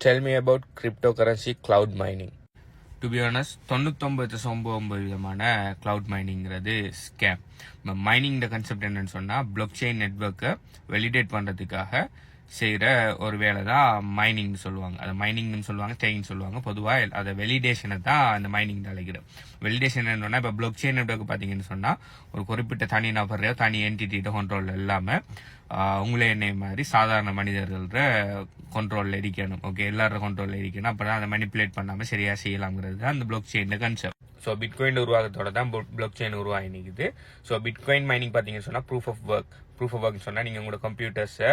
Tell me about cryptocurrency cloud mining. To be honest 99.99 விதமான cloud மைனிங்கிறது scam. Mining concept என்னன்னு சொன்னால் block chain நெட்ஒர்க்கை வெலிடேட் பண்ணுறதுக்காக செய்கிற ஒரு வேலை தான் மைனிங்னு சொல்லுவாங்க. அதை மைனிங்னு சொல்லுவாங்க, செயின் சொல்லுவாங்க. பொதுவாக அதை வெலிடேஷனை தான் அந்த மைனிங் அழைக்கிறோம். வெலிடேஷன் என்னன்னா இப்போ பிளாக் செயின் நெட்ஒர்க் பார்த்தீங்கன்னு சொன்னால் ஒரு குறிப்பிட்ட தனி நபரையோ தனி என்டிட்டியோட கண்ட்ரோல் இல்லாமல் உங்களே என்னைய மாதிரி சாதாரண மனிதர்கள கண்ட்ரோலில் இருக்கணும். ஓகே, எல்லாரோட கண்ட்ரோலில் இருக்கணும். அப்போ தான் அதை மனிப்புலேட் பண்ணாமல் சரியாக செய்யலாங்கிறது தான் அந்த block chain concept. So bitcoin உருவாக்கத்தோட தான் பிளாக் செயின் உருவாகி நிற்குது. ஸோ பிட்காயின் மைனிங் பார்த்தீங்கன்னு சொன்னால் ப்ரூஃப் ஆஃப் ஒர்க் சொன்னால் நீங்கள் உங்களோட கம்ப்யூட்டர்ஸை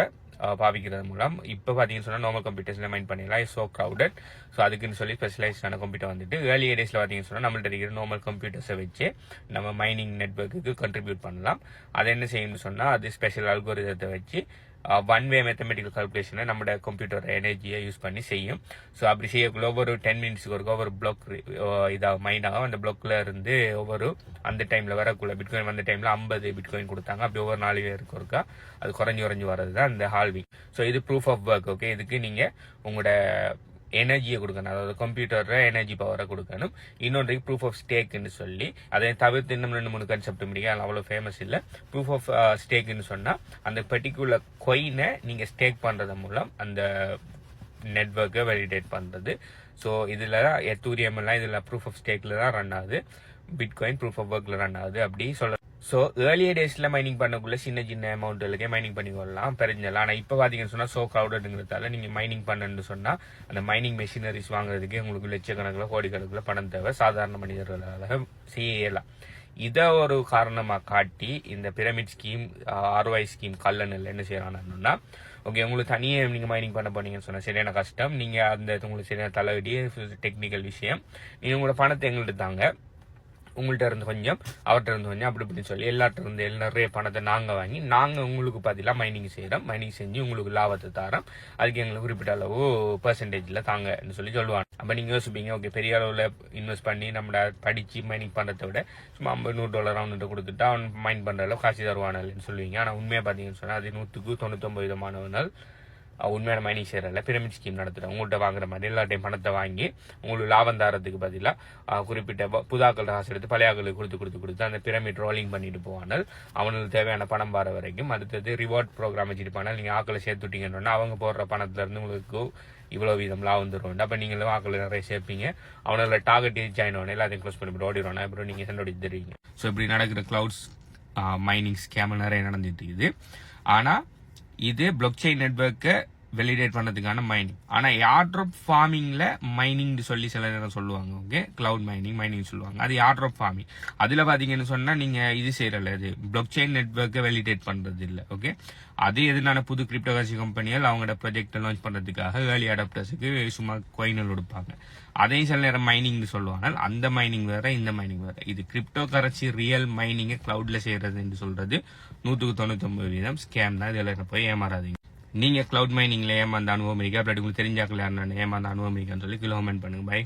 பாவிக்கிறது மூலம் இப்போ பார்த்தீங்கன்னு சொன்னால் நார்மல் கம்ப்யூட்டர்ஸில் மைன் பண்ணிடலாம். So crowded. ஸோ அதுக்குன்னு சொல்லி ஸ்பெஷலைஸ்டான கம்ப்யூட்டர் வந்துட்டு ஏர்லி டேஸில் பார்த்தீங்கன்னு சொன்னால் நம்மள்ட்ட இருக்கிற நார்மல் கம்ப்யூட்டர்ஸை வச்சு நம்ம மைனிங் நெட்ஒர்க்குக்கு கண்ட்ரிபியூட் பண்ணலாம். அதை என்ன செய்யணும்னு சொன்னால் அது ஸ்பெஷல் அல்கோரிதத்தை வச்சு ஒன் வே மேத்தமெட்டிக்கல் கால்குலேஷனை நம்மளோட கம்ப்யூட்டர் எனர்ஜியை யூஸ் பண்ணி செய்யும். ஸோ அப்படி செய்யக்குள்ள ஒவ்வொரு 10 மினிட்ஸ்க்கு ஒவ்வொரு பிளாக் இதாக மைண்ட் ஆகும். அந்த பிளாக்ல இருந்து ஒவ்வொரு அந்த டைமில் வரக்குள்ள பிட்காயின் வந்த டைமில் 50 பிட்காயின் கொடுத்தாங்க. அப்படி ஒவ்வொரு 4 பேருக்கு இருக்கா அது குறைஞ்சு வர்றது தான் இந்த ஹால்விங். ஸோ இது ப்ரூஃப் ஆஃப் ஒர்க். ஓகே, இதுக்கு நீங்கள் உங்களோட எனர்ஜியை கொடுக்கணும், அதாவது கம்ப்யூட்டரை எனர்ஜி பவரை கொடுக்கணும். இன்னொன்றைக்கு ப்ரூஃப் ஆஃப் ஸ்டேக்குன்னு சொல்லி அதை தவிர்த்து இன்னும் 2-3 கான்செப்ட் முடியும். அது அவ்வளோ ஃபேமஸ் இல்லை. ப்ரூஃப் ஆஃப் ஸ்டேக்குன்னு சொன்னால் அந்த பர்டிகுலர் கொயினை நீங்கள் ஸ்டேக் பண்ணுறது மூலம் அந்த நெட்ஒர்க்கை வெலிடேட் பண்ணுறது. ஸோ இதில் எத்தூரியம் எல்லாம் இதில் ப்ரூஃப் ஆஃப் ஸ்டேக்கில் தான் ரன் ஆகுது. பிட்காயின் ப்ரூஃப் ஆஃப் ஒர்க்கில் ரன் ஆகுது அப்படி சொல்ல. ஸோ ஏர்லியர் டேஸில் மைனிங் பண்ணக்குள்ள சின்ன அமௌண்ட்டுகளுக்கே மைனிங் பண்ணி கொள்ளலாம், பெருஞ்சலாம். ஆனால் இப்போ பார்த்தீங்கன்னு சொன்னால் ஸோ க்ரௌடடுங்கிறதால நீங்கள் மைனிங் பண்ணணுன்னு சொன்னால் அந்த மைனிங் மெஷினரிஸ் வாங்குறதுக்கே உங்களுக்கு லட்சக்கணக்கில் கோடிக்கணக்கில் பணம் தேவை. சாதாரண மனிதர்களால் செய்யலாம். இதை ஒரு காரணமாக காட்டி இந்த பிரமிட் ஸ்கீம், ஆர்ஒய் ஸ்கீம் கல்லனில் என்ன செய்யறாங்கன்னா, ஓகே உங்களுக்கு தனியே நீங்கள் மைனிங் பண்ண போனீங்கன்னு சொன்னால் சரியான கஷ்டம். நீங்கள் அந்த உங்களுக்கு சரியான தலைவடி டெக்னிக்கல் விஷயம். நீங்கள் உங்களோட பணத்தை எங்கள்கிட்ட தாங்க, உங்கள்கிட்ட இருந்து கொஞ்சம் அவர்கிட்ட இருந்து கொஞ்சம் அப்படி இப்படின்னு சொல்லி எல்லார்ட்ட இருந்து நிறைய பணத்தை நாங்கள் வாங்கி நாங்கள் உங்களுக்கு பதிலாக மைனிங் செய்கிறோம். மைனிங் செஞ்சு உங்களுக்கு லாபத்தை தரோம். அதுக்கு எங்களுக்கு குறிப்பிட்ட அளவு பெர்சன்டேஜில் தாங்கன்னு சொல்லி சொல்லுவாங்க. அப்போ நீங்கள் யோசிப்பீங்க, ஓகே பெரிய அளவில் இன்வெஸ்ட் பண்ணி நம்மளை படித்து மைனிங் பண்ணுறதை விட சும்மா $50-100 அவன்கிட்ட கொடுத்துட்டு அவன் மைன் பண்ணுற அளவு காசு தருவானல்னு சொல்லுவீங்க. ஆனால் உண்மையாக பார்த்தீங்கன்னு சொன்னால் அது 100-99% உண்மையான மைனிங் செய்யறதில்ல. பிரமிட் ஸ்கீம் நடத்துகிறோம். உங்கள்கிட்ட வாங்குற மாதிரி எல்லா டைம் பணத்தை வாங்கி உங்களுக்கு லாபம் தரத்துக்கு பதிலாக குறிப்பிட்ட புதாக்கள் காசு எடுத்து பழைய ஆக்களுக்கு கொடுத்து அந்த பிரமிட் ரோலிங் பண்ணிட்டு போவானால் அவங்களுக்கு தேவையான பணம் வர வரைக்கும். அடுத்தது ரிவார்ட் ப்ரோக்ராம் வச்சுருப்பானால் நீங்கள் ஆக்களை சேர்த்துட்டீங்கன்னா அவங்க போடுற பணத்துலேருந்து உங்களுக்கு இவ்வளோ வீதம் லாபம் தருவோம். அப்போ நீங்களும் ஆக்களை நிறைய சேர்ப்பீங்க. அவனோட டார்கெட் ரீச் ஆகினோடனே எல்லாத்தையும் க்ளோஸ் பண்ணிவிட்டு ஓடிடுவானே, அப்புறம் நீங்கள் சென்றோடி தருவீங்க. ஸோ இப்படி நடக்கிற கிளவுட்ஸ் மைனிங் ஸ்கேம் நிறைய நடந்துட்டு இருக்குது. ஆனால் இது பிளாக் செயின் நெட்வொர்க்கை வெலிடேட் பண்ணதுக்கான மைனிங். ஆனால் ஏர்ட்ராப் ஃபார்மிங்ல மைனிங்னு சொல்லி சில நேரம் சொல்லுவாங்க. ஓகே, கிளவுட் மைனிங் சொல்லுவாங்க. அது ஏர்ட்ராப் ஃபார்மிங். அதில் பார்த்தீங்கன்னு சொன்னால் நீங்கள் இது செய்யறல, இது பிளாக் செயின் நெட்வொர்க்கை வெலிடேட் பண்ணுறது இல்லை. ஓகே, அது எதுனால புது கிரிப்டோகரன்சி கம்பெனிகள் அவங்களோட ப்ராஜெக்டை லான்ச் பண்ணுறதுக்காக ஏர்லி அடாப்டர்ஸுக்கு சும்மா கோயினல் கொடுப்பாங்க. அதையும் சில நேரம் மைனிங்னு சொல்லுவாங்க. அந்த மைனிங் வேற, இந்த மைனிங் வேற. இது கிரிப்டோ கரன்சி ரியல் மைனிங்கை கிளவுட்ல செய்யறதுன்னு சொல்றது 100-99% ஸ்கேம் தான். இதில் போய் ஏமாறாதீங்க. நீங்க கிளவுட் மைனிங்ல ஏமாந்த அனுபவம் இருக்கா? அப்படி உங்களுக்கு தெரிஞ்சாக்கல ஏமாந்த அனுபவம் இருக்கான்னு சொல்லி கமெண்ட் பண்ணுங்க. பை.